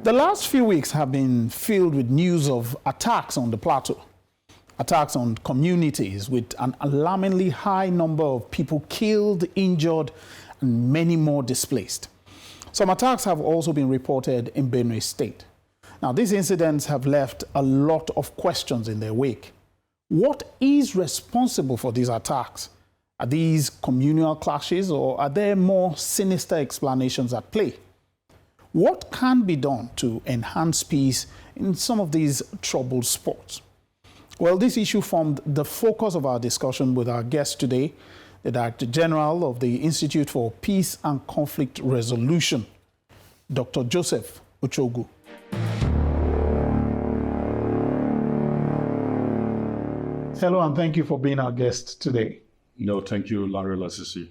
The last few weeks have been filled with news of attacks on the plateau, attacks on communities with an alarmingly high number of people killed, injured, and many more displaced. Some attacks have also been reported in Benue State. Now, these incidents have left a lot of questions in their wake. What is responsible for these attacks? Are these communal clashes, or are there more sinister explanations at play? What can be done to enhance peace in some of these troubled spots? Well, this issue formed the focus of our discussion with our guest today, the Director General of the Institute for Peace and Conflict Resolution, Dr. Joseph Ochogu. Hello, and thank you for being our guest today. No, thank you, Larry Lassisi.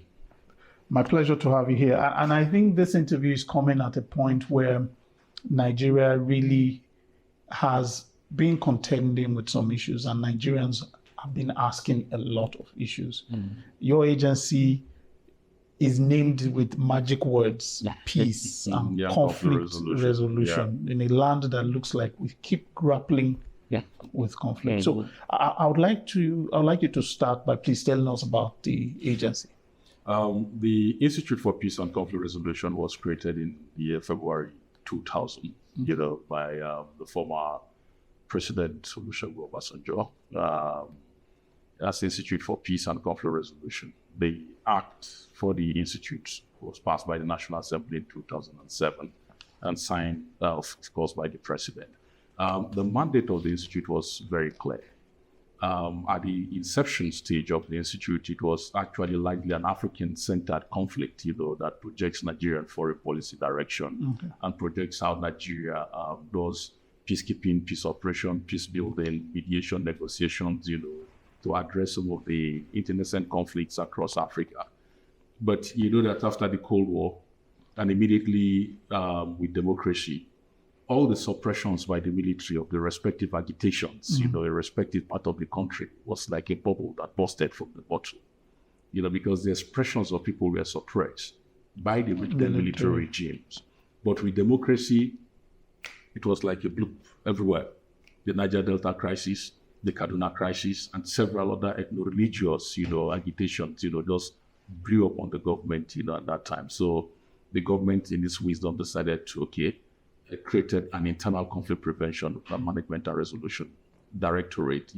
My pleasure to have you here. And I think this interview is coming at a point where Nigeria really has been contending with some issues, and Nigerians have been asking a lot of issues. Your agency is named with magic words, peace and conflict resolution in a land that looks like we keep grappling with conflict. So I would like you to start by please telling us about the agency. The Institute for Peace and Conflict Resolution was created in the year February 2000, by the former President Olusegun Obasanjo, as Institute for Peace and Conflict Resolution. The act for the Institute was passed by the National Assembly in 2007 and signed, of course, by the President. The mandate of the Institute was very clear. At the inception stage of the Institute, it was actually likely an African-centered conflict, that projects Nigerian foreign policy direction and projects how Nigeria does peacekeeping, peace operation, peace building, mediation, negotiations, to address some of the internecine conflicts across Africa. But you know that after the Cold War, and immediately with democracy, all the suppressions by the military of the respective agitations, a respective part of the country was like a bubble that busted from the bottle, because the expressions of people were suppressed by the military regimes. But with democracy, it was like a bloop everywhere. The Niger Delta crisis, the Kaduna crisis, and several other ethno-religious, agitations, just blew up on the government, at that time. So the government, in its wisdom, decided to, created an internal conflict prevention, management and resolution directorate,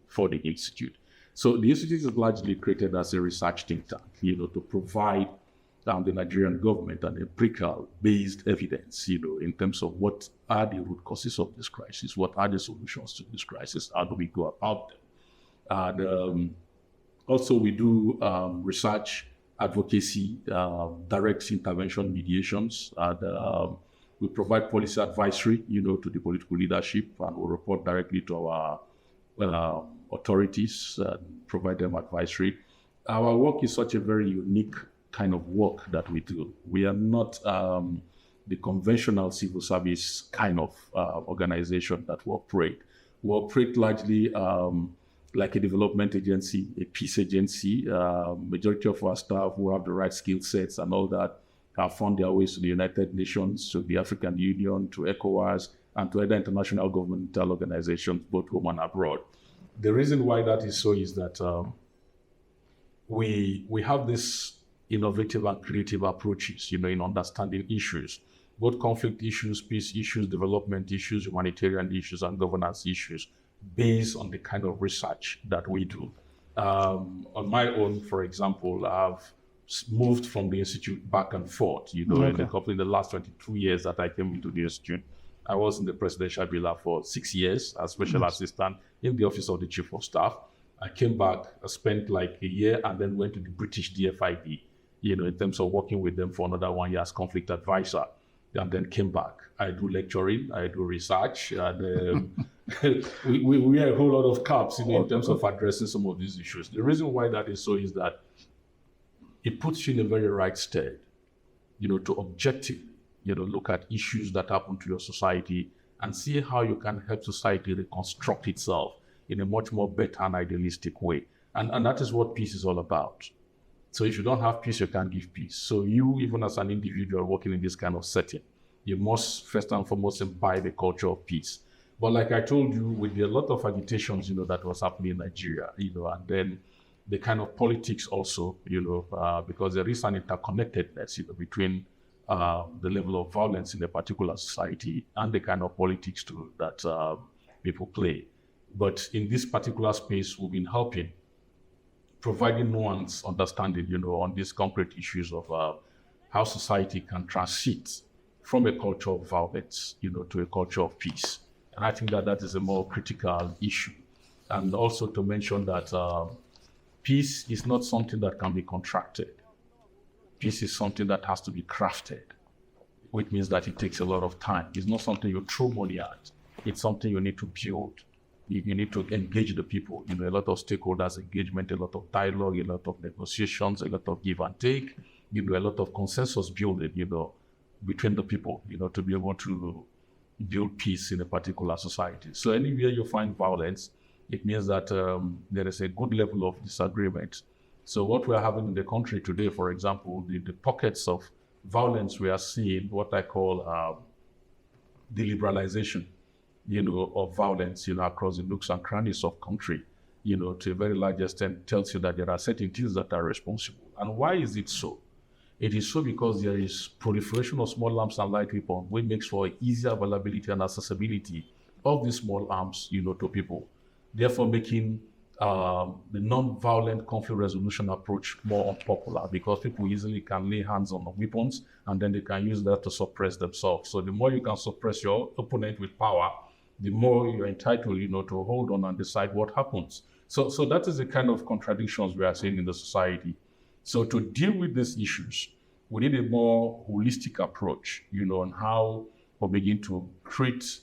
for the Institute. So the Institute is largely created as a research think tank, to provide the Nigerian government an empirical-based evidence, in terms of what are the root causes of this crisis, what are the solutions to this crisis, how do we go about them. And also we do research, advocacy, direct intervention mediations, and we provide policy advisory, to the political leadership, and we report directly to our authorities and provide them advisory. Our work is such a very unique kind of work that we do. We are not the conventional civil service kind of organization that we operate. We operate largely like a development agency, a peace agency. Majority of our staff who have the right skill sets and all that have found their ways to the United Nations, to the African Union, to ECOWAS, and to other international governmental organizations, both home and abroad. The reason why that is so is that we have this innovative and creative approaches, in understanding issues, both conflict issues, peace issues, development issues, humanitarian issues, and governance issues, based on the kind of research that we do. On my own, for example, I've moved from the Institute back and forth, in the last 22 years that I came into the Institute. I was in the presidential villa for 6 years as special assistant in the office of the chief of staff. I came back, I spent like a year, and then went to the British DFID, in terms of working with them for another 1 year as conflict advisor, and then came back. I do lecturing, I do research, and we wear a whole lot of caps, in terms of addressing some of these issues. The reason why that is so is that it puts you in a very right state, to objectively, look at issues that happen to your society and see how you can help society reconstruct itself in a much more better and idealistic way. And that is what peace is all about. So if you don't have peace, you can't give peace. So you, even as an individual working in this kind of setting, you must first and foremost imbibe a culture of peace. But like I told you, with a lot of agitations, that was happening in Nigeria, and then the kind of politics also, because there is an interconnectedness, between the level of violence in a particular society and the kind of politics too that people play. But in this particular space, we've been helping, providing nuanced understanding, on these concrete issues of how society can transit from a culture of violence, to a culture of peace. And I think that that is a more critical issue. And also to mention that peace is not something that can be contracted. Peace is something that has to be crafted, which means that it takes a lot of time. It's not something you throw money at. It's something you need to build. You need to engage the people, a lot of stakeholders engagement, a lot of dialogue, a lot of negotiations, a lot of give and take, a lot of consensus building, between the people, to be able to build peace in a particular society. So anywhere you find violence, it means that there is a good level of disagreement. So what we're having in the country today, for example, the pockets of violence we are seeing, what I call the liberalization, of violence, across the nooks and crannies of country, to a very large extent tells you that there are certain things that are responsible. And why is it so? It is so because there is proliferation of small arms and light weapons, which makes for easier availability and accessibility of these small arms, to people, therefore making the non-violent conflict resolution approach more unpopular because people easily can lay hands on the weapons and then they can use that to suppress themselves. So the more you can suppress your opponent with power, the more you're entitled, to hold on and decide what happens. So that is the kind of contradictions we are seeing in the society. So to deal with these issues, we need a more holistic approach, on how we begin to create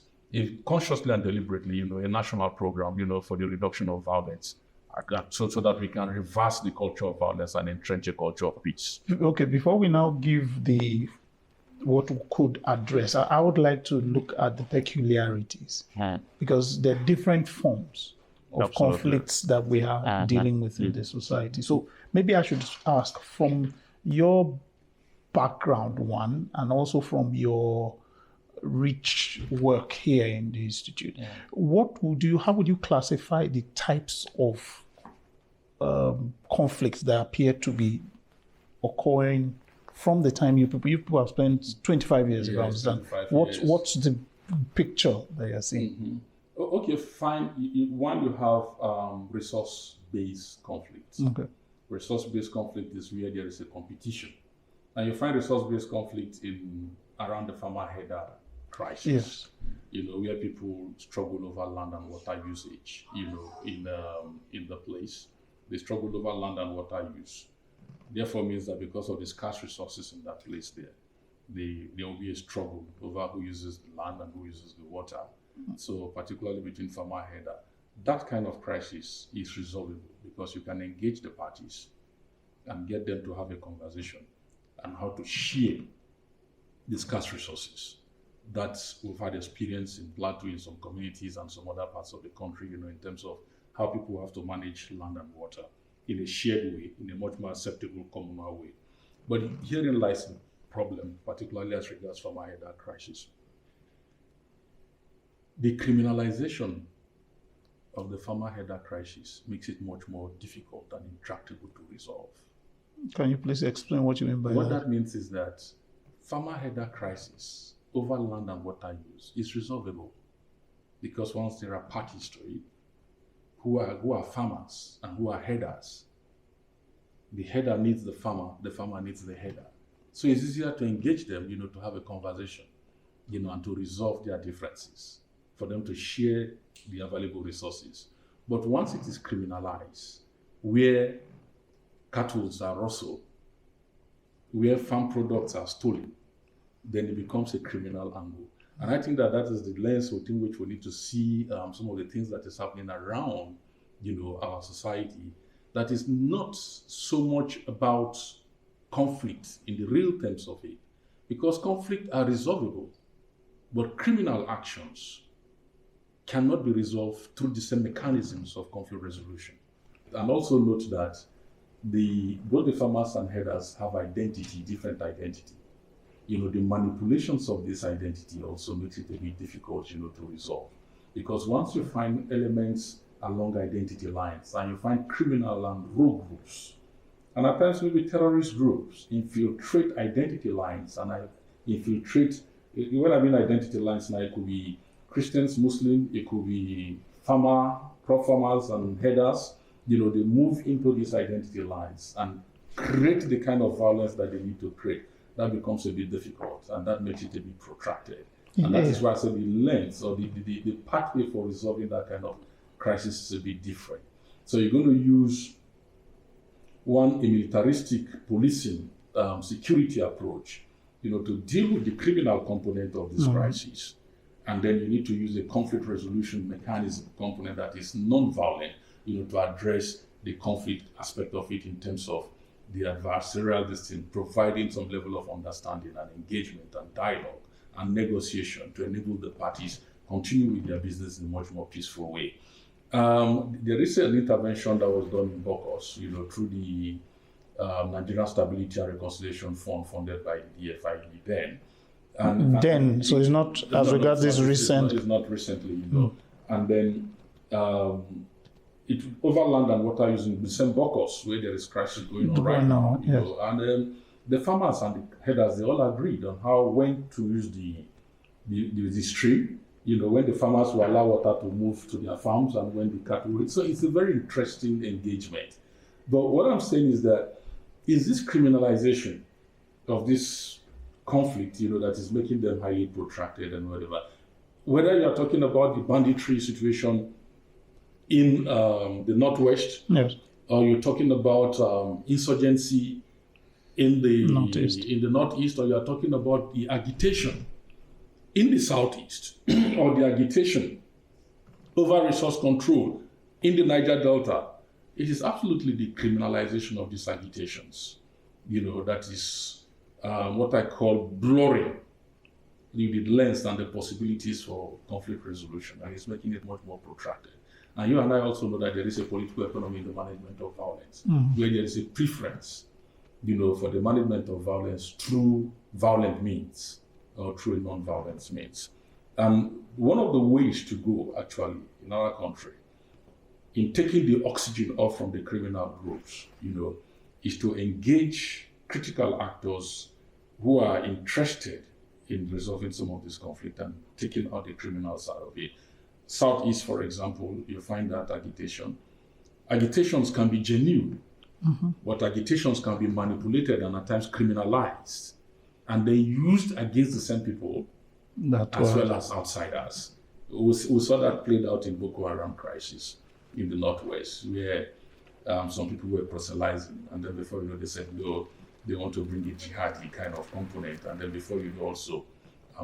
consciously and deliberately, a national program, for the reduction of violence, so that we can reverse the culture of violence and entrench a culture of peace. Okay, before we now give what we could address, I would like to look at the peculiarities, because there are different forms of conflicts that we are dealing with in the society. So maybe I should ask, from your background, one, and also from your rich work here in the Institute, how would you classify the types of conflicts that appear to be occurring from the time you people have spent 25 years ago? What's the picture that you're seeing? Mm-hmm. Okay, fine. One, you have resource-based conflicts. Okay. Resource-based conflict is where there is a competition. And you find resource-based conflict around the farmer header crisis. Yes. Where people struggle over land and water usage, in the place. They struggle over land and water use. Therefore means that because of the scarce resources in that place there will be a struggle over who uses the land and who uses the water. So particularly between farmer header, that kind of crisis is resolvable because you can engage the parties and get them to have a conversation on how to share the scarce resources that we've had experience in Plateau, in some communities and some other parts of the country, in terms of how people have to manage land and water in a shared way, in a much more acceptable, communal way. But herein lies the problem, particularly as regards farmer header crisis. The criminalization of the farmer header crisis makes it much more difficult and intractable to resolve. Can you please explain what you mean by that? What that means is that farmer header crisis over land and water use is resolvable because once there are parties to it who are farmers and who are headers, the header needs the farmer needs the header. So it's easier to engage them, to have a conversation, and to resolve their differences, for them to share the available resources. But once it is criminalized, where cattle are rustled, where farm products are stolen, then it becomes a criminal angle. And I think that is the lens within which we need to see some of the things that is happening around, our society, that is not so much about conflict in the real terms of it, because conflict are resolvable, but criminal actions cannot be resolved through the same mechanisms of conflict resolution. And also note that both the farmers and headers have different identity. the manipulations of this identity also makes it a bit difficult, to resolve. Because once you find elements along identity lines and you find criminal and rogue groups, and at times maybe terrorist groups infiltrate identity lines and infiltrate, when I mean identity lines now, it could be Christians, Muslims, it could be crop farmers and headers, they move into these identity lines and create the kind of violence that they need to create. That becomes a bit difficult, and that makes it a bit protracted. And that is why I said the length or the pathway for resolving that kind of crisis is a bit different. So you're going to use a militaristic policing security approach, to deal with the criminal component of this crisis. And then you need to use a conflict resolution mechanism component that is non-violent, to address the conflict aspect of it in terms of the adversarial distinct, providing some level of understanding and engagement and dialogue and negotiation to enable the parties continue with their business in a much more peaceful way. There is an intervention that was done in Bokos, through the Nigerian Stability and Reconciliation Fund funded by the DFID then. So it's not as regards this recent. It's not recently, And then it over land and water using the same Bokos where there is crisis going on right now. And the farmers and the headers, they all agreed on when to use the stream. When the farmers will allow water to move to their farms and when the cattle will. So it's a very interesting engagement. But what I'm saying is that is this criminalization of this conflict, that is making them highly protracted and whatever. Whether you're talking about the banditry situation in the Northwest, or you're talking about insurgency in the Northeast, or you're talking about the agitation in the Southeast, or the agitation over resource control in the Niger Delta, it is absolutely the criminalization of these agitations, that is what I call blurring the lens and the possibilities for conflict resolution, and it's making it much more protracted. And you and I also know that there is a political economy in the management of violence, where there is a preference, for the management of violence through violent means or through a non-violence means. And one of the ways to go, actually, in our country, in taking the oxygen off from the criminal groups, is to engage critical actors who are interested in resolving some of this conflict and taking out the criminal side of it. Southeast, for example, you find that agitations can be genuine, but agitations can be manipulated and at times criminalized, and then used against the same people well as outsiders. We saw that played out in Boko Haram crisis in the Northwest, where some people were proselytizing, and then before they said, no, they want to bring a jihadi kind of component, and then before also,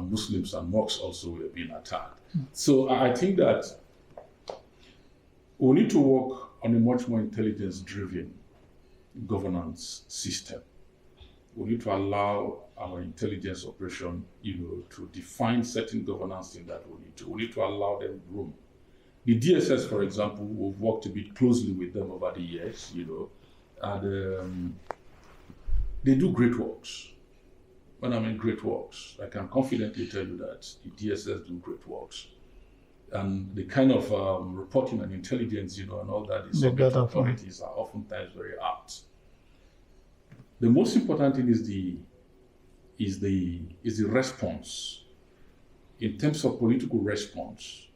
Muslims and mosques also were being attacked. So I think that we need to work on a much more intelligence-driven governance system. We need to allow our intelligence operation, to define certain governance things that we need to allow them room. The DSS, for example, we've worked a bit closely with them over the years, and they do great works. When I mean great works, I can confidently tell you that the DSS do great works. And the kind of reporting and intelligence, and all that, the subject authorities are oftentimes very apt. The most important thing is the response, in terms of political response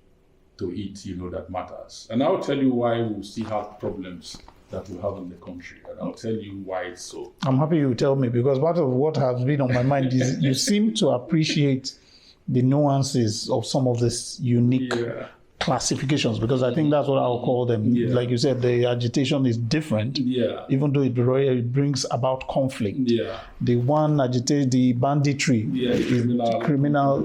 to it, that matters. And I'll tell you why we still have problems that we have in the country, and I'll tell you why it's so. I'm happy you tell me, because part of what has been on my mind is you seem to appreciate the nuances of some of these unique classifications, because I think that's what I'll call them. Like you said, the agitation is different, even though it brings about conflict. The one agitated, the banditry, is criminal.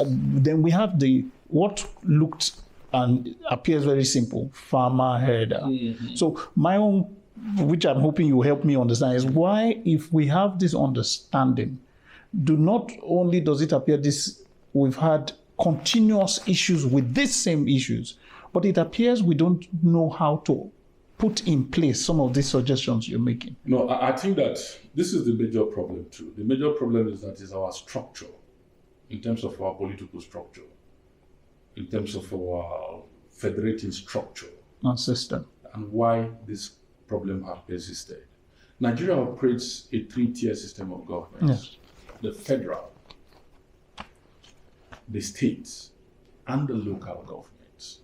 Then we have what looked and appears very simple, farmer herder. So my own, which I'm hoping you help me understand, is why, if we have this understanding, not only does it appear we've had continuous issues with these same issues, but it appears we don't know how to put in place some of these suggestions you're making? No, I think that this is the major problem too. The major problem is that is our structure, in terms of our political structure, in terms of our federating structure. And system. And why this problem has persisted. Nigeria operates a three-tier system of government. Yes. The federal, the states, and the local governments.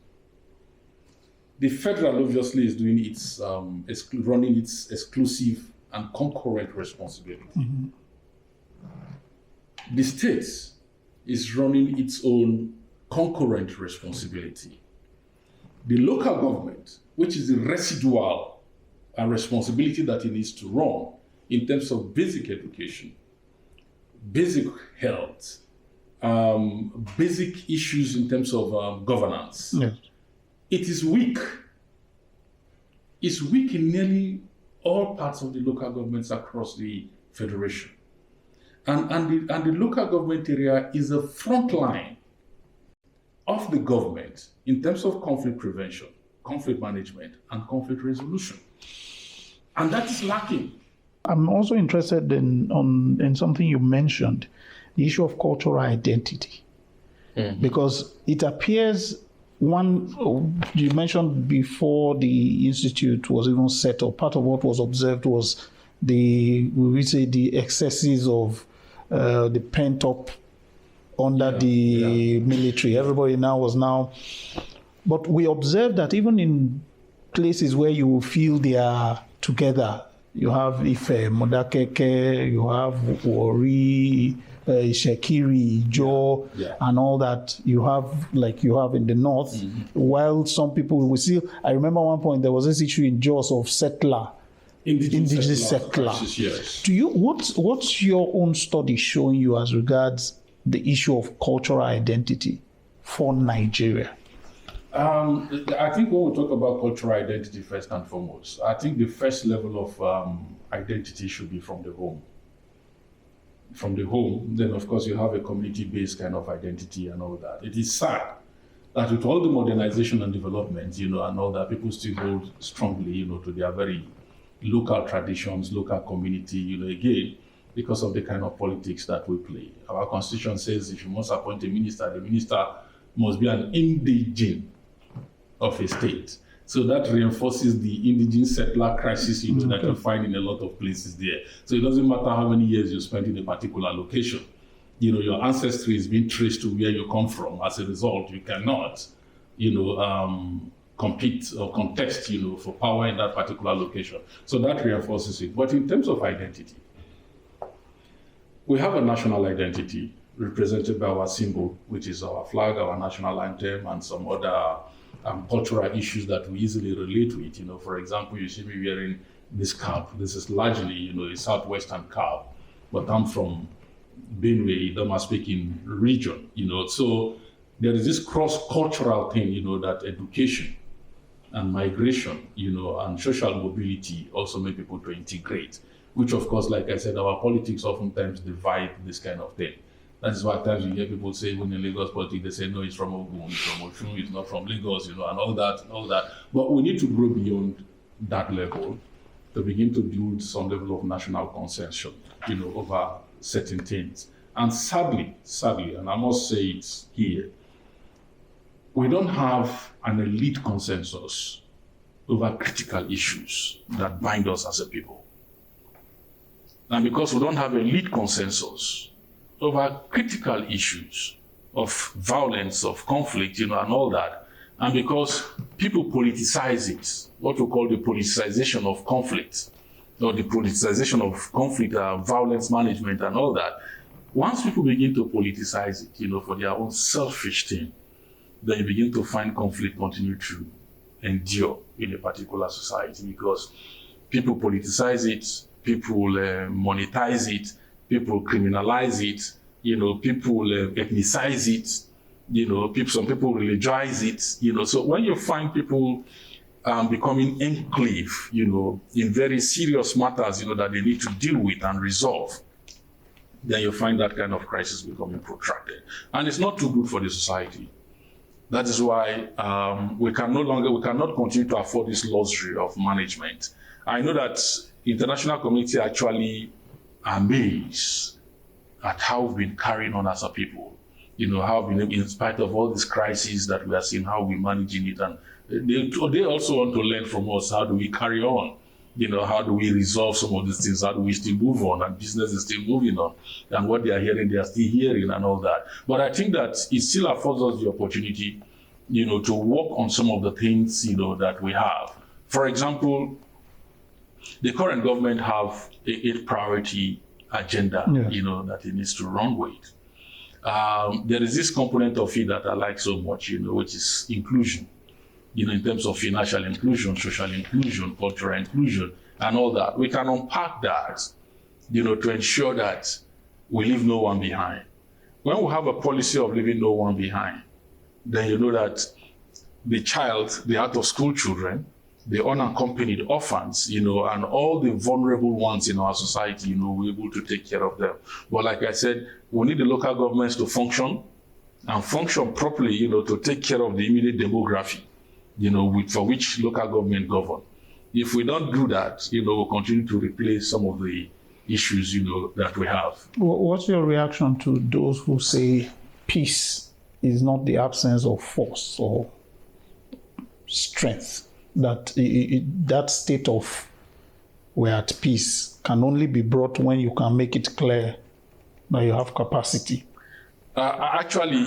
The federal obviously is doing its running its exclusive and concurrent responsibility. Mm-hmm. The states is running its own concurrent responsibility. The local government, which is the residual responsibility that it needs to run in terms of basic education, basic health, basic issues in terms of governance. Yes. It is weak. It's weak in nearly all parts of the local governments across the federation. And the local government area is a front line of the government in terms of conflict prevention, conflict management, and conflict resolution. And that is lacking. I'm also interested in something you mentioned, the issue of cultural identity. Mm-hmm. Because it appears you mentioned before the institute was even set up, part of what was observed was the excesses of the pent up under the military. Everybody but we observed that even in places where you feel they are together, you have Ife, Modakeke, you have Wari, Shekiri, Joe, and all that you have in the north. Mm-hmm. While some people will see, I remember one point there was this issue in Jos of settler, indigenous settler. Yes. What's your own study showing you as regards the issue of cultural identity for Nigeria? I think when we talk about cultural identity, first and foremost, I think the first level of identity should be from the home. From the home, then of course you have a community-based kind of identity and all that. It is sad that with all the modernization and development, and all that, people still hold strongly, to their very local traditions, local community, again, because of the kind of politics that we play. Our constitution says if you must appoint a minister, the minister must be an indigene of a state. So that reinforces the indigenous settler crisis that you find in a lot of places there. So it doesn't matter how many years you spent in a particular location. Your ancestry is being traced to where you come from. As a result, you cannot, compete or contest, for power in that particular location. So that reinforces it. But in terms of identity, we have a national identity represented by our symbol, which is our flag, our national anthem, and some other cultural issues that we easily relate with. For example, you see me wearing this cap. This is largely, a southwestern cap, but I'm from Benue, Idoma-speaking region. So there is this cross-cultural thing, that education and migration, and social mobility also make people to integrate, which of course, like I said, our politics oftentimes divide this kind of thing. That is why at times you hear people say, even in Lagos politics, they say, no, it's from Ogun, it's from Oshun, it's not from Lagos, and all that. But we need to grow beyond that level to begin to build some level of national consensus, over certain things. And sadly, and I must say it here, we don't have an elite consensus over critical issues that bind us as a people. And because we don't have elite consensus over critical issues of violence, of conflict, and all that, and because people politicize it, what we call the politicization of conflict, or the politicization of conflict, violence management and all that, once people begin to politicize it, for their own selfish thing, then you begin to find conflict continue to endure in a particular society, because people politicize it, people monetize it, people criminalize it, people ethnicize it, some people religionize it, So when you find people becoming enclave, in very serious matters, that they need to deal with and resolve, then you find that kind of crisis becoming protracted. And it's not too good for the society. That is why we cannot continue to afford this luxury of management. I know that international community actually amazed at how we've been carrying on as a people. How we've been, in spite of all these crises that we are seeing, how we're managing it. And they also want to learn from us, how do we carry on? How do we resolve some of these things? How do we still move on? And business is still moving on. And what they are hearing, they are still hearing and all that. But I think that it still affords us the opportunity, to work on some of the things, that we have. For example, the current government have a 8-priority agenda, that it needs to run with. There is this component of it that I like so much, which is inclusion. In terms of financial inclusion, social inclusion, cultural inclusion, and all that. We can unpack that, to ensure that we leave no one behind. When we have a policy of leaving no one behind, then you know that the out-of-school children, the unaccompanied orphans, and all the vulnerable ones in our society, we're able to take care of them. But like I said, we need the local governments to function and function properly, to take care of the immediate demography, for which local government govern. If we don't do that, we'll continue to replace some of the issues, that we have. What's your reaction to those who say peace is not the absence of force or strength? That that state of we're at peace can only be brought when you can make it clear that you have capacity? Actually,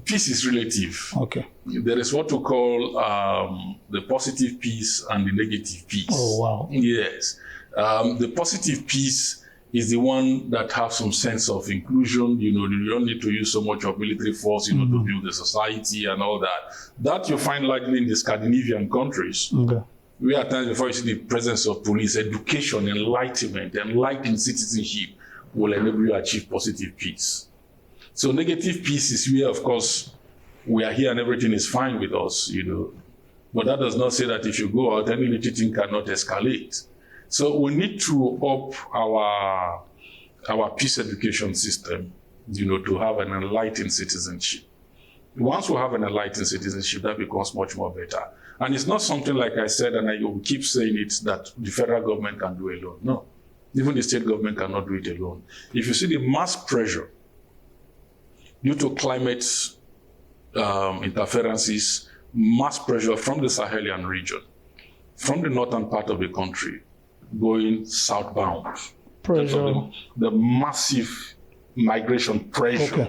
peace is relative. Okay. There is what we call the positive peace and the negative peace. Oh, wow. Yes. The positive peace is the one that has some sense of inclusion. You don't need to use so much of military force, to build the society and all that. That you find largely in the Scandinavian countries. Okay. Where at times before you see the presence of police, education, enlightenment, enlightened citizenship will enable you to achieve positive peace. So negative peace is where, of course, we are here and everything is fine with us, But that does not say that if you go out, any little thing cannot escalate. So we need to up our peace education system, to have an enlightened citizenship. Once we have an enlightened citizenship, that becomes much more better. And it's not something, like I said, and I will keep saying it, that the federal government can do alone. No, even the state government cannot do it alone. If you see the mass pressure due to climate interferences, mass pressure from the Sahelian region, from the northern part of the country, going southbound. Pressure. The massive migration pressure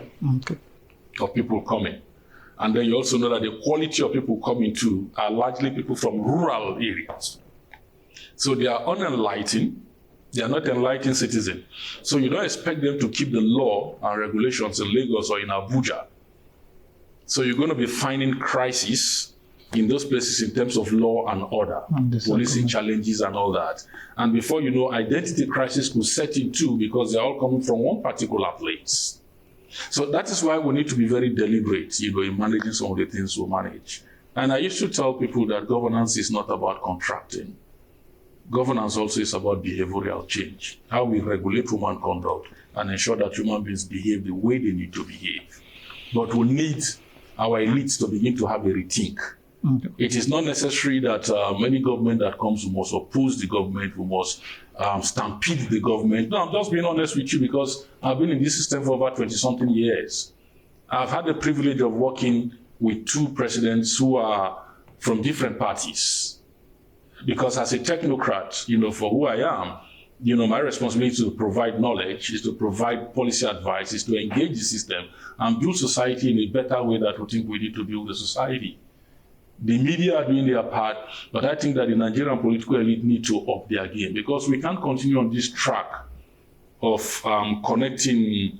of people coming. And then you also know that the quality of people coming too are largely people from rural areas. So they are unenlightened. They are not enlightened citizens. So you don't expect them to keep the law and regulations in Lagos or in Abuja. So you're going to be finding crises in those places in terms of law and order, policing challenges and all that. And before you know, identity crisis could set in too, because they're all coming from one particular place. So that is why we need to be very deliberate, in managing some of the things we manage. And I used to tell people that governance is not about contracting. Governance also is about behavioral change, how we regulate human conduct and ensure that human beings behave the way they need to behave. But we need our elites to begin to have a rethink. Okay. It is not necessary that any government that comes, we must oppose the government, we must stampede the government. No, I'm just being honest with you, because I've been in this system for over 20-something years. I've had the privilege of working with 2 presidents who are from different parties. Because as a technocrat, for who I am, my responsibility is to provide knowledge, is to provide policy advice, is to engage the system and build society in a better way that we think we need to build the society. The media are doing their part, but I think that the Nigerian political elite need to up their game, because we can't continue on this track of connecting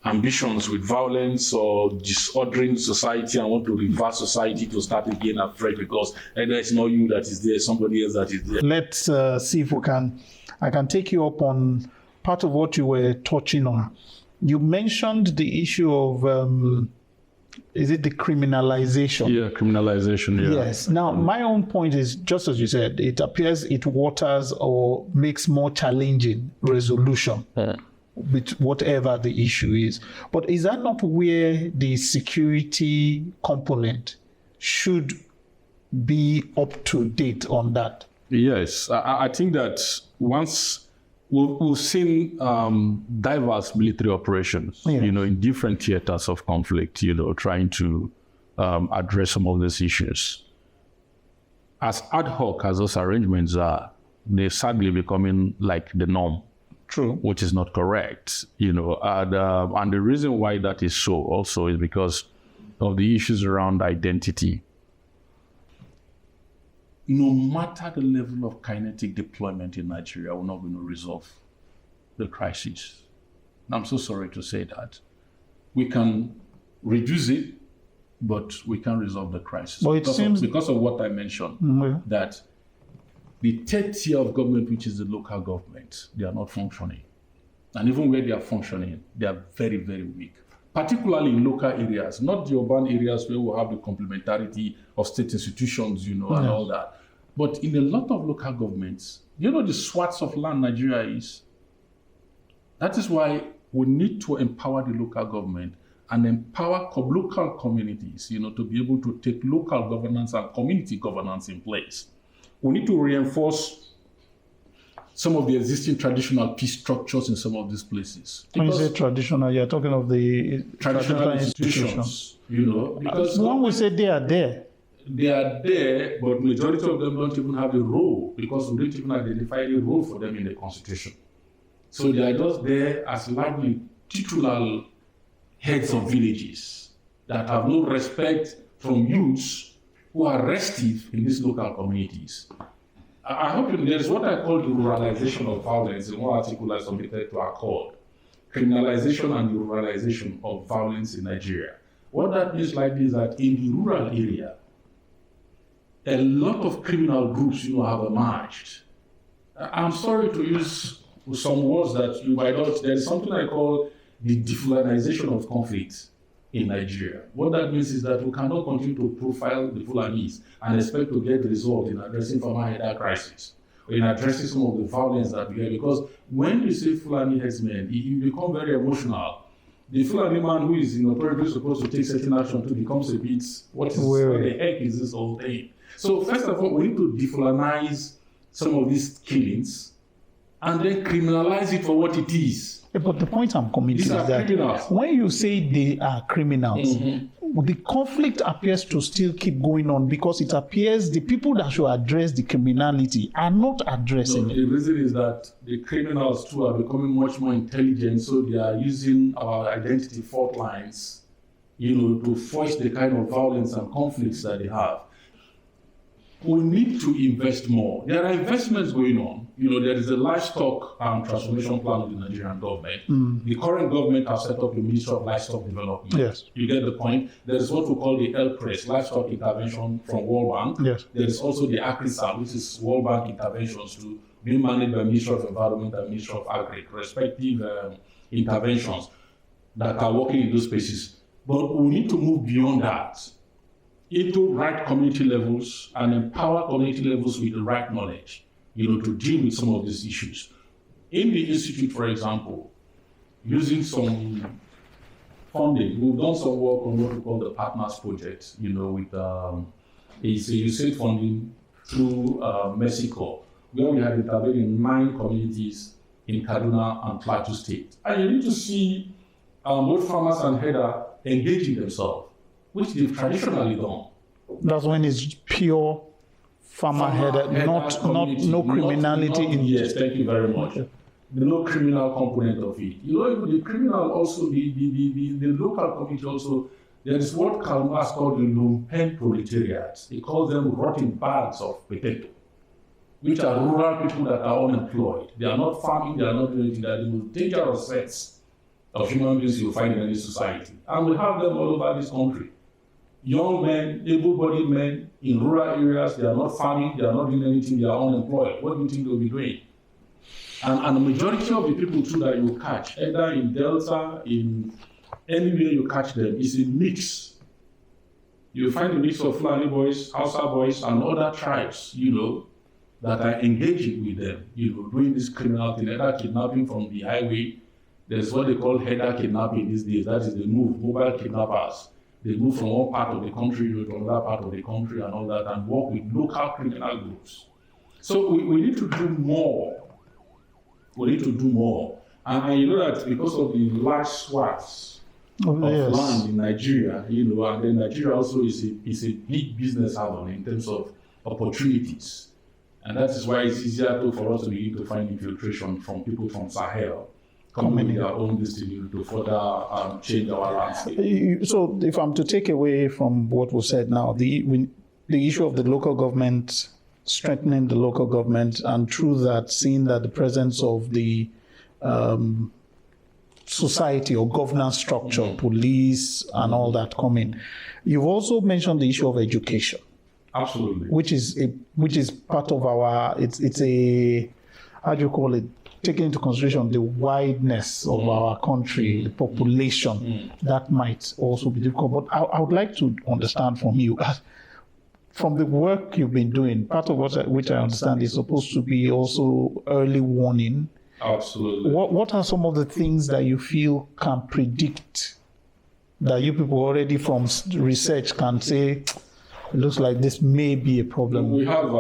ambitions with violence or disordering society and want to reverse society to start again afresh, because either it's not you that is there, somebody else that is there. Let's see if I can take you up on part of what you were touching on. You mentioned the issue of is it the criminalization? Yeah, criminalization, yeah. Yes. Now, my own point is, just as you said, it appears it waters or makes more challenging resolution with whatever the issue is. But is that not where the security component should be up to date on that? Yes, I think that once we've seen diverse military operations, Yeah. in different theaters of conflict, trying to address some of these issues. As ad hoc as those arrangements are, they're sadly becoming like the norm. True. Which is not correct, and the reason why that is so also is because of the issues around identity. No matter the level of kinetic deployment in Nigeria, we're not going to resolve the crisis. And I'm so sorry to say that. We can reduce it, but we can't resolve the crisis. But because of what I mentioned, that the third tier of government, which is the local government, they are not functioning. And even where they are functioning, they are very, very weak. Particularly in local areas, not the urban areas where we have the complementarity of state institutions, and all that. But in a lot of local governments, the swaths of land Nigeria is. That is why we need to empower the local government and empower local communities, to be able to take local governance and community governance in place. We need to reinforce some of the existing traditional peace structures in some of these places. When you say traditional, you're talking of the traditional institutions, because when we say they are there, but majority of them don't even have a role because we don't even identify a role for them in the Constitution. So they are just there as largely titular heads of villages that have no respect from youths who are restive in these local communities. I hope there is what I call the ruralization of violence in one article I submitted to our court. Criminalization and the ruralization of violence in Nigeria. What that means likely is that in the rural area, a lot of criminal groups, have emerged. I'm sorry to use some words that you might not. There is something I call the defulanization of conflict in Nigeria. What that means is that we cannot continue to profile the Fulanis and expect to get results in addressing farmer header crisis or in addressing some of the violence that we have. Because when you say Fulani headsmen, you become very emotional. The Fulani man who is in authority supposed to take certain action to becomes a bit, what the heck is this whole thing? So first of all, we need to defulanize some of these killings and then criminalize it for what it is. But the point I'm coming to is that criminals. When you say they are criminals, the conflict appears to still keep going on because it appears the people that should address the criminality are not addressing it. The reason is that the criminals too are becoming much more intelligent, so they are using our identity fault lines, to foist the kind of violence and conflicts that they have. We need to invest more. There are investments going on. There is a livestock transformation plan of the Nigerian government. The current government has set up the Ministry of Livestock Development. Yes. You get the point? There is what we call the LPRES, Livestock Intervention from World Bank. Yes. There is also the ACRISAL, which is World Bank interventions to be managed by Ministry of Environment and Ministry of Agri, respective interventions that are working in those spaces. But we need to move beyond that into right community levels and empower community levels with the right knowledge, to deal with some of these issues. In the Institute, for example, using some funding, we've done some work on what we call the Partners Project, with a USAID funding through Mexico, where we have intervened in 9 communities in Kaduna and Plateau State. And you need to see both farmers and header engaging themselves, which they've traditionally done. That's when it's pure farmer headed, no criminality in it. Yes, thank you very much. The no criminal component of it. Even the criminal also, the local community also, there is what Karl Marx called the lumpen proletariat. He calls them rotting bags of potato, which are rural people that are unemployed. They are not farming, they are not doing anything. They are the most dangerous sets of human beings you'll find in any society. And we have them all over this country. Young men, able-bodied men in rural areas, they are not farming, they are not doing anything, they are unemployed. What do you think they'll be doing? And the majority of the people too that you catch, either in Delta, in anywhere you catch them, is a mix. You find a mix of Fulani boys, Hausa boys, and other tribes, that are engaging with them, doing this criminal thing, either kidnapping from the highway, There's what they call header kidnapping these days. That is, they move mobile kidnappers. They move from one part of the country to another part of the country and all that, and work with local criminal groups. So we need to do more. We need to do more. And you know that because of the large swaths of land in Nigeria, and then Nigeria also is a big business hub in terms of opportunities. And that is why it's easier for us to begin to find infiltration from people from Sahel, coming with their own destiny to further change our landscape. So if I'm to take away from what was said now, the issue of the local government, strengthening the local government, and through that, seeing that the presence of the society or governance structure, police and all that come in. You've also mentioned the issue of education. Absolutely. Which is part of our, it's a, how do you call it, taking into consideration the wideness of our country, the population, that might also be difficult. But I would like to understand from you, from the work you've been doing, part of which I understand is supposed to be also early warning. Absolutely. What are some of the things that you feel can predict, that you people already from research can say, it looks like this may be a problem? We have,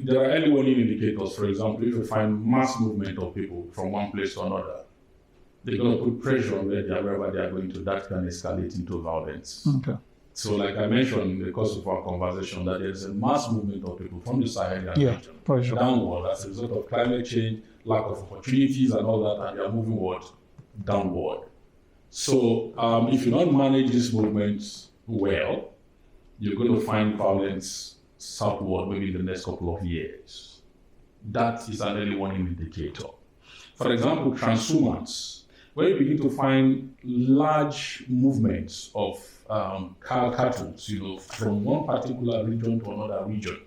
there are early warning indicators. For example, if you find mass movement of people from one place to another, they're going to put pressure on wherever they are going to. That can escalate into violence. Okay. So like I mentioned in the course of our conversation, that there's a mass movement of people from the Sahelian region downward as a result of climate change, lack of opportunities and all that, and they are moving downward. So if you don't manage these movements well, you're going to find violence southward maybe in the next couple of years. That is an early warning indicator. For example, transhumance, where you begin to find large movements of cattle, from one particular region to another region.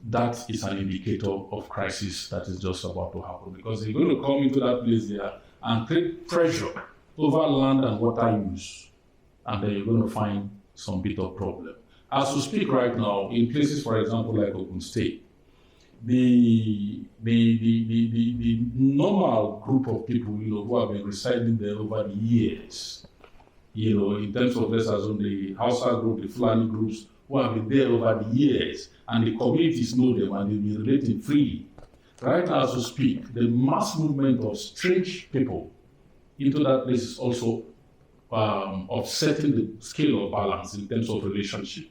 That is an indicator of crisis that is just about to happen, because they're going to come into that place there and create pressure over land and water use, and then you're going to find some bit of problem. As we speak right now, in places, for example, like Ogun State, the normal group of people, who have been residing there over the years, in terms of, let's assume, the Hausa group, the Fulani groups, who have been there over the years, and the communities know them and they've been relating freely. Right now, as we speak, the mass movement of strange people into that place is also offsetting the scale of balance in terms of relationship.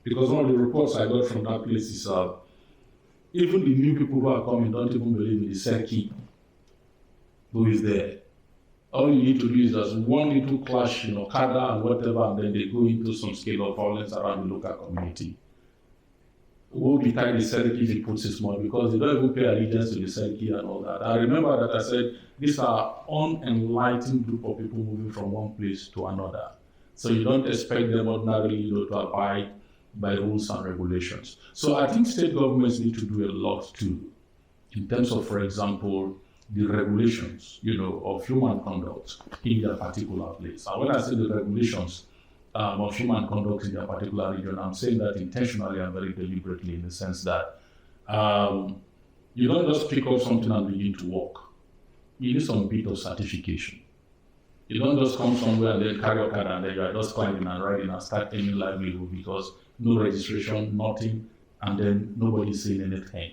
Because one of the reports I got from that place is even the new people who are coming don't even believe in the Serki who is there. All you need to do is just one little clash, Kada and whatever, and then they go into some scale of violence around the local community. Who will be tied the Serki if he puts his money, because they don't even pay allegiance to the Serki and all that. I remember that I said these are unenlightened group of people moving from one place to another. So you don't expect them ordinarily to abide by rules and regulations. So I think state governments need to do a lot too, in terms of, for example, the regulations, of human conduct in their particular place. And when I say the regulations of human conduct in their particular region, I'm saying that intentionally and very deliberately, in the sense that you don't just pick up something and begin to walk. You need some bit of certification. You don't just come somewhere and then carry your car and then you are just climbing and riding and start any livelihood, because no registration, nothing, and then nobody's saying anything.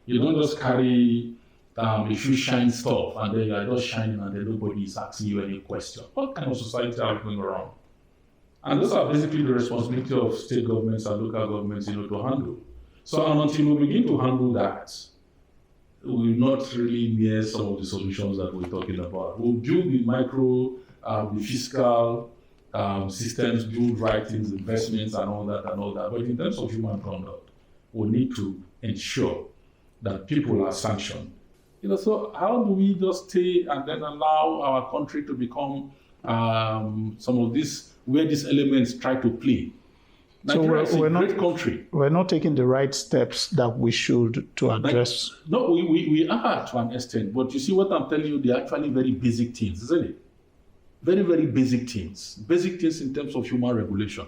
You don't just carry if you shine stuff and then you are just shining and then nobody is asking you any question. What kind of society are we going around? And those are basically the responsibility of state governments and local governments, to handle. So until we begin to handle that, we will not really near some of the solutions that we're talking about. We'll build the the fiscal systems, build right things, investments and all that. But in terms of human conduct, we need to ensure that people are sanctioned. So how do we just stay and then allow our country to become some of this, where these elements try to play? Nigeria is a great country. We're not taking the right steps that we should to address. No, we are to an extent. But you see what I'm telling you, they're actually very basic things, isn't it? Very, very basic things. Basic things in terms of human regulation.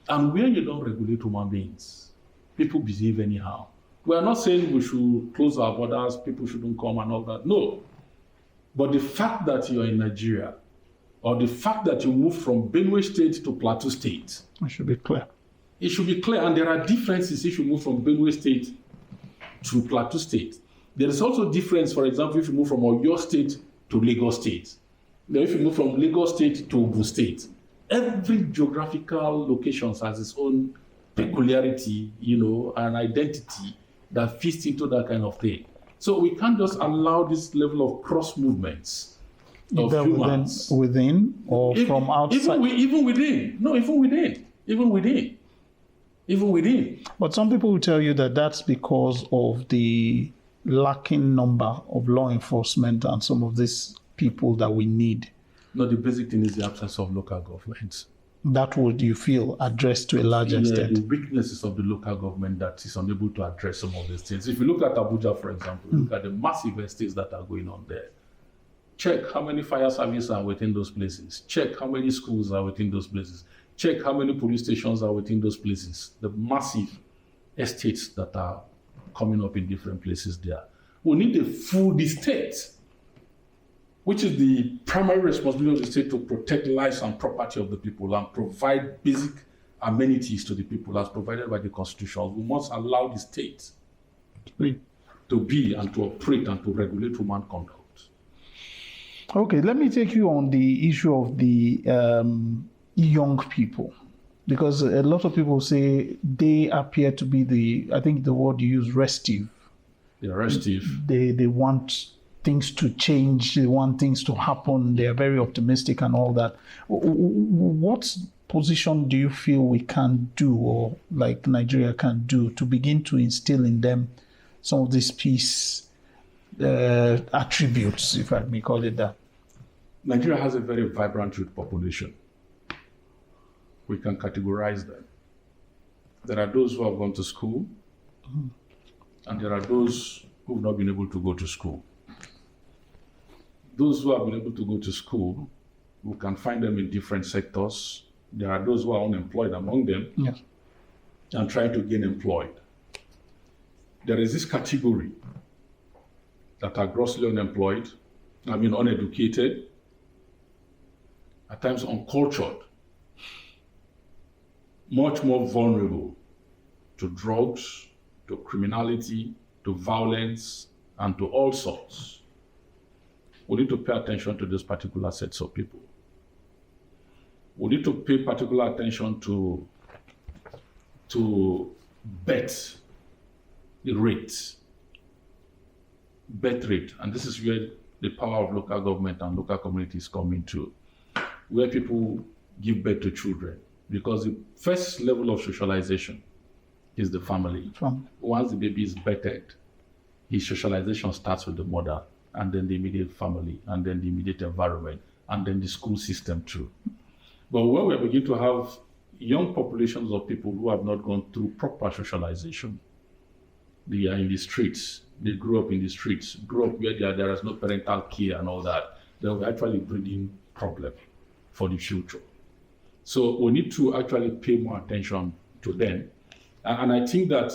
And where you don't regulate human beings, people behave anyhow. We are not saying we should close our borders, people shouldn't come and all that. No. But the fact that you're in Nigeria, or the fact that you move from Benue State to Plateau State, it should be clear. It should be clear, and there are differences if you move from Benue State to Plateau State. There is also difference, for example, if you move from Oyo State to Lagos State. Then if you move from Lagos State to Ogun State. Every geographical location has its own peculiarity, an identity that fits into that kind of thing. So we can't just allow this level of cross movements of humans. Within or from outside? Even within. But some people will tell you that that's because of the lacking number of law enforcement and some of these people that we need. No, the basic thing is the absence of local government. That would, you feel, addressed to a large extent? The weaknesses of the local government that is unable to address some of these things. If you look at Abuja, for example, look at the massive estates that are going on there. Check how many fire services are within those places. Check how many schools are within those places. Check how many police stations are within those places. The massive estates that are coming up in different places there. We need a full state, which is the primary responsibility of the state to protect lives and property of the people and provide basic amenities to the people as provided by the Constitution. We must allow the state to be and to operate and to regulate human conduct. Okay, let me take you on the issue of the young people, because a lot of people say they appear to be I think the word you use, restive. They're restive. They want things to change, they want things to happen, they are very optimistic and all that. What position do you feel we can do, or like Nigeria can do, to begin to instill in them some of these peace attributes, if I may call it that? Nigeria has a very vibrant youth population. We can categorize them. There are those who have gone to school, and there are those who have not been able to go to school. Those who have been able to go to school, we can find them in different sectors. There are those who are unemployed among them, yes, and trying to gain employed. There is this category that are grossly unemployed, uneducated, at times uncultured, much more vulnerable to drugs, to criminality, to violence, and to all sorts. We need to pay attention to these particular sets of people. We need to pay particular attention to bet rate, and this is where the power of local government and local communities come into, where people give birth to children, because the first level of socialization is the family. Once the baby is birthed, his socialization starts with the mother, and then the immediate family, and then the immediate environment, and then the school system too. But when we begin to have young populations of people who have not gone through proper socialization, they are in the streets, they grew up in the streets, grew up where there is no parental care and all that, they will actually bring problem for the future. So we need to actually pay more attention to them. And I think that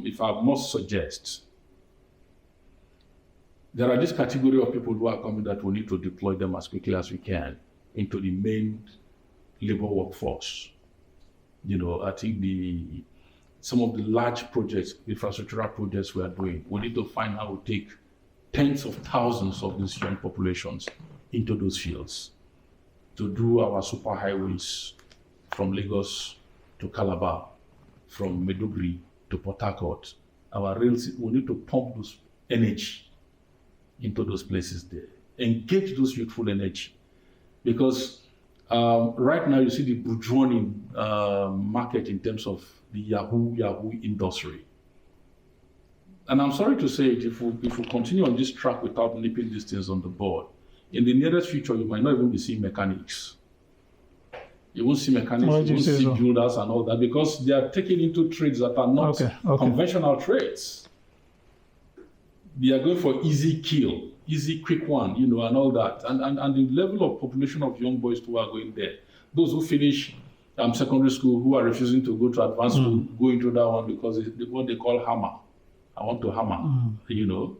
if I must suggest, there are this category of people who are coming that we need to deploy them as quickly as we can into the main labor workforce. I think some of the large projects, infrastructural projects we are doing, we need to find how to take tens of thousands of these young populations into those fields to do our superhighways from Lagos to Calabar, from Maiduguri to Port Harcourt. Our rails, we need to pump those energy into those places there. Engage those youthful energy. Because right now you see the burgeoning market in terms of the Yahoo industry. And I'm sorry to say it, if we continue on this track without nipping these things on the board, in the nearest future, you might not even be seeing mechanics. You won't see mechanics, you won't see builders and all that, because they are taken into trades that are not conventional trades. They are going for easy kill, easy quick one, and all that. And the level of population of young boys who are going there, those who finish secondary school, who are refusing to go to advanced school, go into that one because it's what they call hammer. I want to hammer,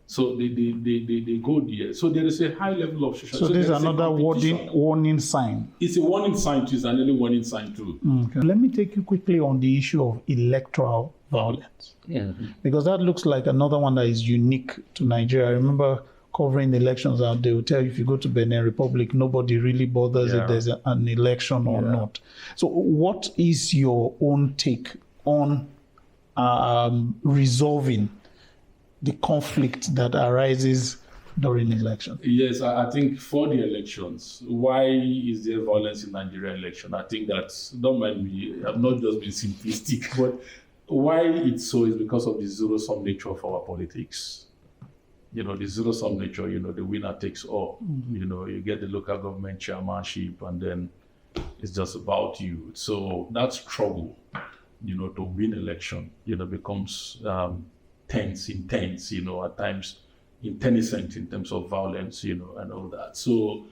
So they go there. So there is a high level of social. So this is another warning sign. It's a warning sign too. It's an early warning sign too. Okay. Let me take you quickly on the issue of electoral violence. Yeah. Because that looks like another one that is unique to Nigeria. I remember covering the elections and they will tell you if you go to Benin Republic, nobody really bothers if there's an election or not. So what is your own take on resolving the conflict that arises during elections? Yes, I think for the elections, why is there violence in Nigerian election? I think that, don't mind me, I'm not just being simplistic, but why it's so is because of the zero-sum nature of our politics. The zero-sum nature, the winner takes all. You get the local government chairmanship and then it's just about you. So that struggle, to win election, becomes intense, at times intensity in terms of violence, and all that. So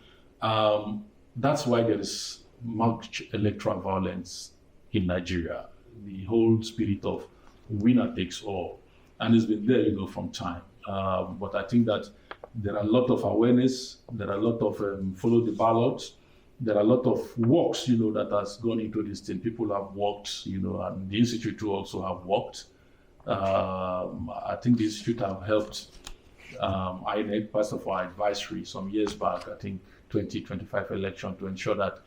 that's why there is much electoral violence in Nigeria. The whole spirit of winner takes all. And it's been there, from time. But I think that there are a lot of awareness, there are a lot of follow the ballot, there are a lot of works, that has gone into this thing. People have worked, and the Institute too also have worked. I think the Institute have helped INEC, part of our advisory some years back, I think 2025 election, to ensure that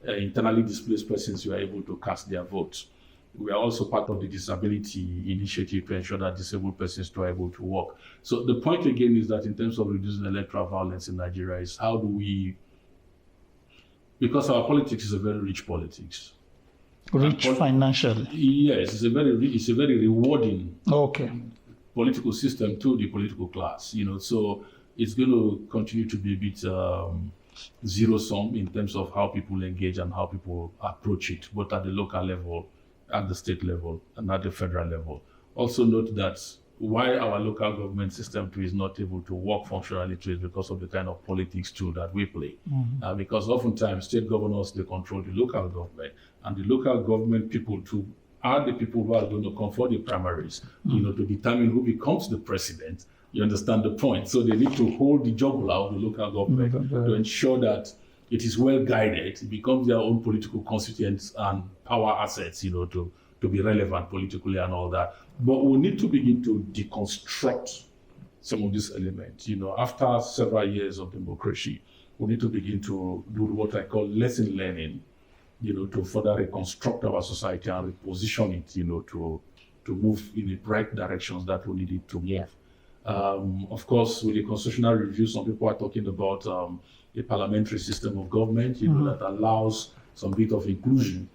internally displaced persons were able to cast their votes. We are also part of the disability initiative to ensure that disabled persons are able to work. So the point again is that in terms of reducing electoral violence in Nigeria is how do we, because our politics is a very rich politics. Rich financially. Yes, it's a very rewarding Okay. political system to the political class, so it's going to continue to be a bit zero-sum in terms of how people engage and how people approach it, both at the local level, at the state level, and at the federal level. Also note that why our local government system too is not able to work functionally too is because of the kind of politics too that we play. Because oftentimes state governors, they control the local government, and the local government people too are the people who are going to come for the primaries, to determine who becomes the president. You understand the point? So they need to hold the jugular of the local government to ensure that it is well guided, it becomes their own political constituents and power assets, to be relevant politically and all that. But we need to begin to deconstruct some of these elements. After several years of democracy, we need to begin to do what I call lesson learning, to further reconstruct our society and reposition it, to move in the right directions that we need it to move. Yeah. Of course, with the constitutional review, some people are talking about a parliamentary system of government, that allows some bit of inclusion,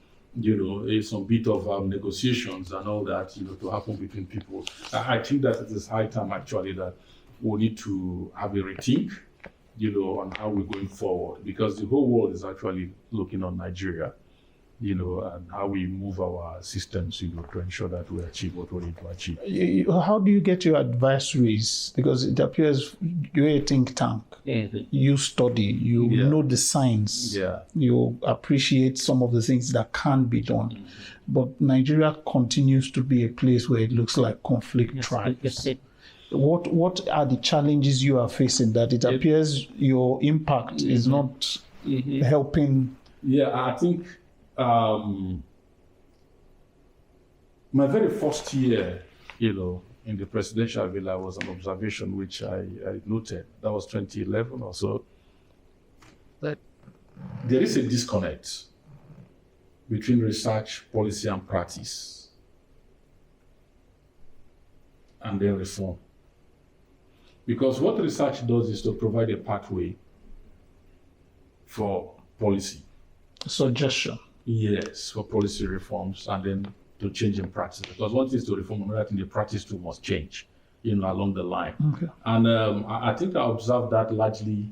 some bit of negotiations and all that, to happen between people. I think that it is high time actually that we need to have a rethink, on how we're going forward, because the whole world is actually looking on Nigeria, and how we move our systems, to ensure that we achieve what we need to achieve. How do you get your advisories? Because it appears you're a think tank. Yeah. You study, you know the science, you appreciate some of the things that can be done. But Nigeria continues to be a place where it looks like conflict thrives. What are the challenges you are facing that it appears your impact is not helping? Yeah, I think my very first year, in the presidential villa was an observation which I noted. That was 2011 or so. That there is a disconnect between research, policy, and practice, and then reform. Because what research does is to provide a pathway for policy. Suggestion. Yes, for policy reforms and then to change in practice. Because one thing is to reform, another thing, the practice too must change, along the line. Okay. And I think I observed that largely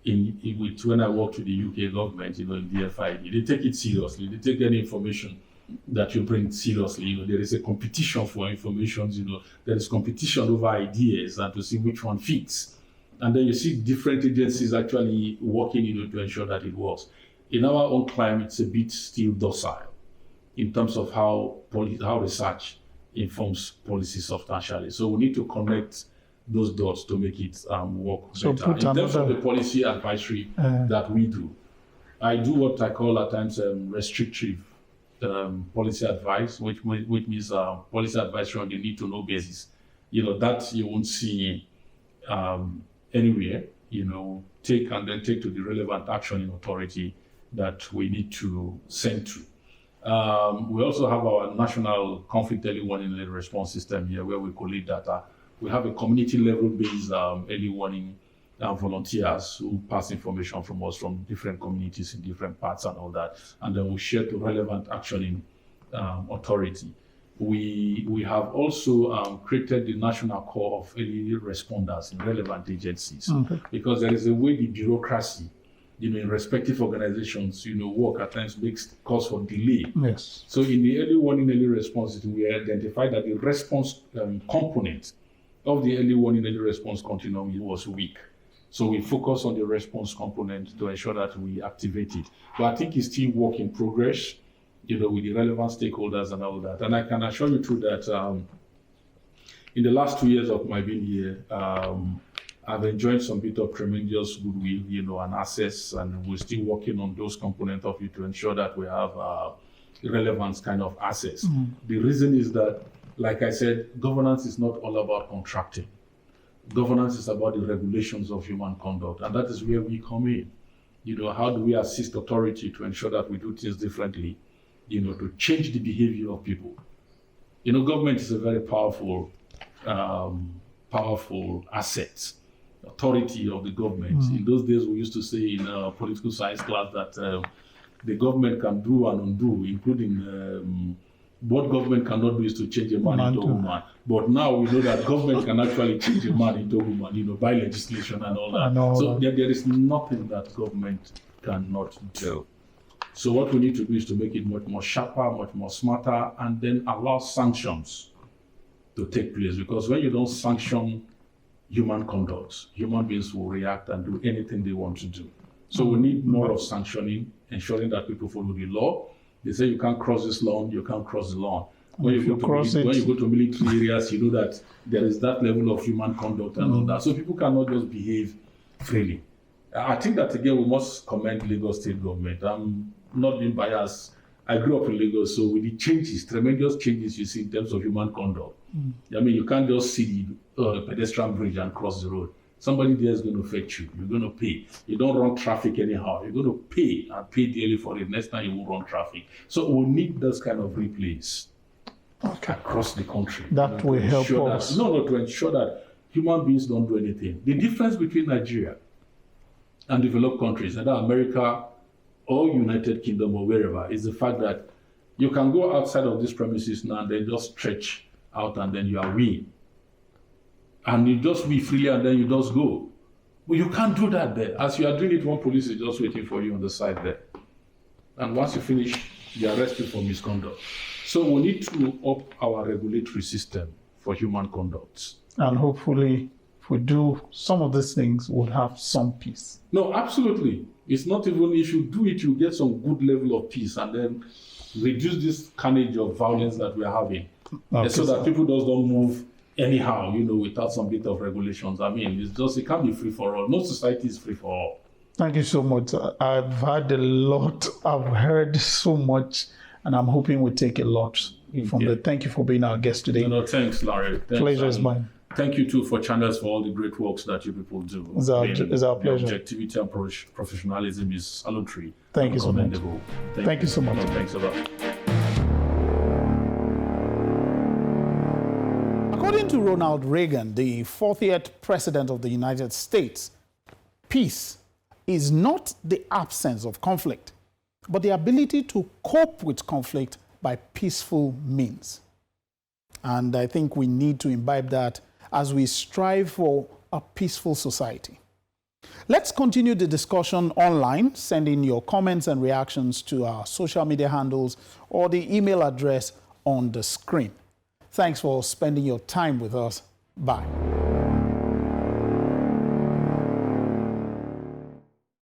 when I worked with the UK government, in DFID. They take it seriously. They take any information that you bring seriously. There is a competition for information, there is competition over ideas and to see which one fits. And then you see different agencies actually working, to ensure that it works. In our own climate, it's a bit still docile in terms of how research informs policy substantially. So we need to connect those dots to make it work so better. In terms of the policy advisory that we do, I do what I call at times restrictive policy advice, which means policy advisory on the need-to-know basis. That you won't see anywhere. Take to the relevant action in authority that we need to send to. We also have our national conflict early warning and response system here, where we collate data. We have a community level based early warning volunteers who pass information from us from different communities in different parts and all that, and then we share to relevant actioning authority. We have also created the national core of early responders in relevant agencies, because there is a way the bureaucracy, in respective organizations, work at times makes cause for delay. Yes. So in the early warning, early response, we identified that the response component of the early warning, early response continuum was weak. So we focus on the response component to ensure that we activate it. But I think it's still work in progress, with the relevant stakeholders and all that. And I can assure you too that in the last 2 years of my being here, I've enjoyed some bit of tremendous goodwill, and access, and we're still working on those components of it to ensure that we have relevant kind of access. The reason is that, like I said, governance is not all about contracting. Governance is about the regulations of human conduct, and that is where we come in. How do we assist authority to ensure that we do things differently, to change the behavior of people? Government is a very powerful asset. Authority of the government. In those days, we used to say in political science class that the government can do and undo, including what government cannot do is to change a man into a woman. But now we know that government can actually change a man into a woman, by legislation and all that. So there is nothing that government cannot do. So what we need to do is to make it much more sharper, much more smarter, and then allow sanctions to take place. Because when you don't sanction human conduct, human beings will react and do anything they want to do. So we need more of sanctioning, ensuring that people follow the law. They say you can't cross this lawn, you can't cross the lawn. When you go to military areas, you know that there is that level of human conduct and all that. So people cannot just behave freely. I think that, again, we must commend Lagos State government. I'm not being biased. I grew up in Lagos, so with the changes, tremendous changes you see in terms of human conduct. I mean, you can't just see the pedestrian bridge and cross the road. Somebody there is going to fetch you. You're going to pay. You don't run traffic anyhow. You're going to pay and pay daily for it. Next time you won't run traffic. So we need this kind of replays across the country. That will help us. To ensure that human beings don't do anything. The difference between Nigeria and developed countries, either America or United Kingdom or wherever, is the fact that you can go outside of these premises now and then just stretch out and then you are weeing. And you just be freely and then you just go. But you can't do that there. As you are doing it, one police is just waiting for you on the side there. And once you finish, you are arrested for misconduct. So we need to up our regulatory system for human conduct. And hopefully, if we do some of these things, we'll have some peace. No, absolutely. It's not even, if you do it, you get some good level of peace and then reduce this carnage of violence that we are having. So that people just don't move anyhow, without some bit of regulations. I mean, it can't be free for all. No society is free for all. Thank you so much. I've had a lot. I've heard so much, and I'm hoping we take a lot from that. Thank you for being our guest today. No, thanks, Larry. Pleasure is mine. Thank you too for channels for all the great works that you people do. It's our pleasure. Objectivity and professionalism is salutary. Thank you so much. Thank you so much. No, thanks a lot. According to Ronald Reagan, the 40th President of the United States, peace is not the absence of conflict, but the ability to cope with conflict by peaceful means. And I think we need to imbibe that as we strive for a peaceful society. Let's continue the discussion online. Send in your comments and reactions to our social media handles or the email address on the screen. Thanks for spending your time with us. Bye.